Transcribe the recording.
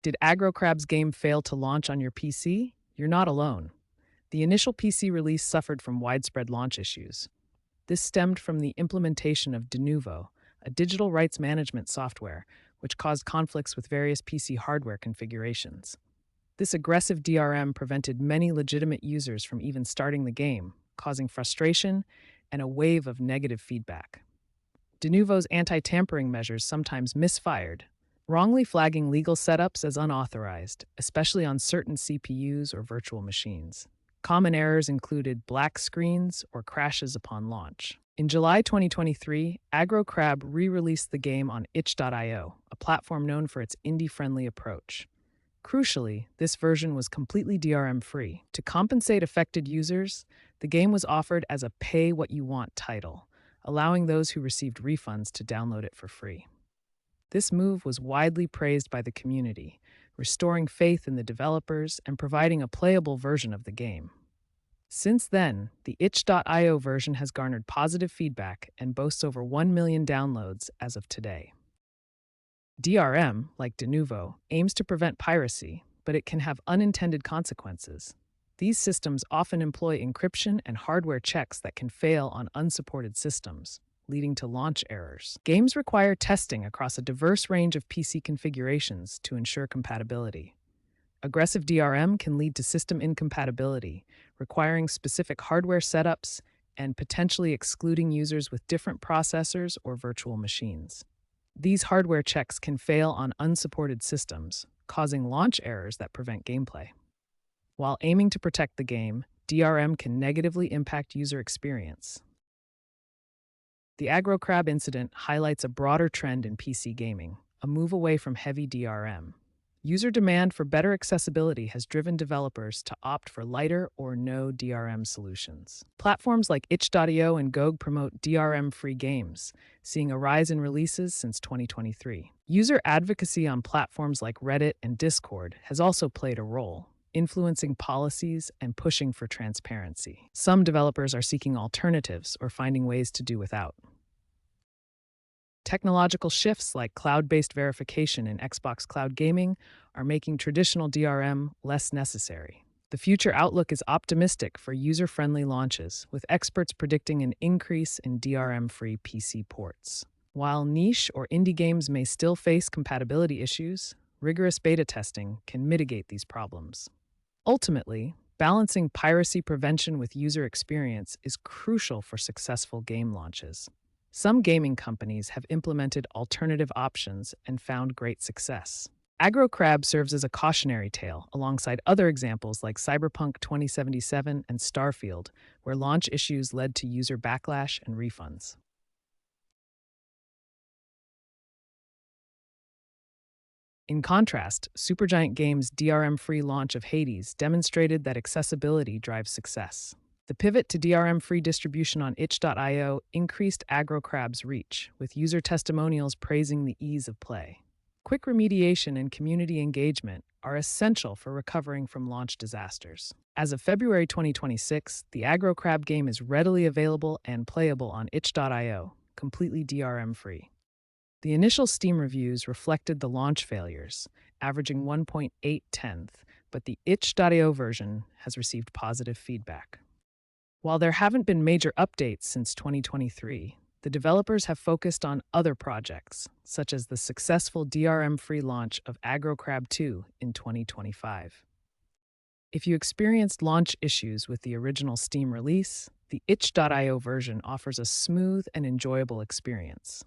Did Aggro Crab's game fail to launch on your PC? You're not alone. The initial PC release suffered from widespread launch issues. This stemmed from the implementation of Denuvo, a digital rights management software, which caused conflicts with various PC hardware configurations. This aggressive DRM prevented many legitimate users from even starting the game, causing frustration and a wave of negative feedback. Denuvo's anti-tampering measures sometimes misfired, wrongly flagging legal setups as unauthorized, especially on certain CPUs or virtual machines. Common errors included black screens or crashes upon launch. In July 2023, Aggro Crab re-released the game on itch.io, a platform known for its indie-friendly approach. Crucially, this version was completely DRM-free. To compensate affected users, the game was offered as a pay-what-you-want title, allowing those who received refunds to download it for free. This move was widely praised by the community, restoring faith in the developers and providing a playable version of the game. Since then, the itch.io version has garnered positive feedback and boasts over 1 million downloads as of today. DRM, like Denuvo, aims to prevent piracy, but it can have unintended consequences. These systems often employ encryption and hardware checks that can fail on unsupported systems, leading to launch errors. Games require testing across a diverse range of PC configurations to ensure compatibility. Aggressive DRM can lead to system incompatibility, requiring specific hardware setups and potentially excluding users with different processors or virtual machines. These hardware checks can fail on unsupported systems, causing launch errors that prevent gameplay. While aiming to protect the game, DRM can negatively impact user experience. The Aggro Crab incident highlights a broader trend in PC gaming, a move away from heavy DRM. User demand for better accessibility has driven developers to opt for lighter or no DRM solutions. Platforms like itch.io and GOG promote DRM-free games, seeing a rise in releases since 2023. User advocacy on platforms like Reddit and Discord has also played a role, influencing policies and pushing for transparency. Some developers are seeking alternatives or finding ways to do without. Technological shifts like cloud-based verification in Xbox Cloud Gaming are making traditional DRM less necessary. The future outlook is optimistic for user-friendly launches, with experts predicting an increase in DRM-free PC ports. While niche or indie games may still face compatibility issues, rigorous beta testing can mitigate these problems. Ultimately, balancing piracy prevention with user experience is crucial for successful game launches. Some gaming companies have implemented alternative options and found great success. Aggro Crab serves as a cautionary tale alongside other examples like Cyberpunk 2077 and Starfield, where launch issues led to user backlash and refunds. In contrast, Supergiant Games' DRM-free launch of Hades demonstrated that accessibility drives success. The pivot to DRM-free distribution on itch.io increased Aggro Crab's reach, with user testimonials praising the ease of play. Quick remediation and community engagement are essential for recovering from launch disasters. As of February 2026, the Aggro Crab game is readily available and playable on itch.io, completely DRM-free. The initial Steam reviews reflected the launch failures, averaging 1.8, but the itch.io version has received positive feedback. While there haven't been major updates since 2023, the developers have focused on other projects, such as the successful DRM-free launch of Aggro Crab 2 in 2025. If you experienced launch issues with the original Steam release, the itch.io version offers a smooth and enjoyable experience.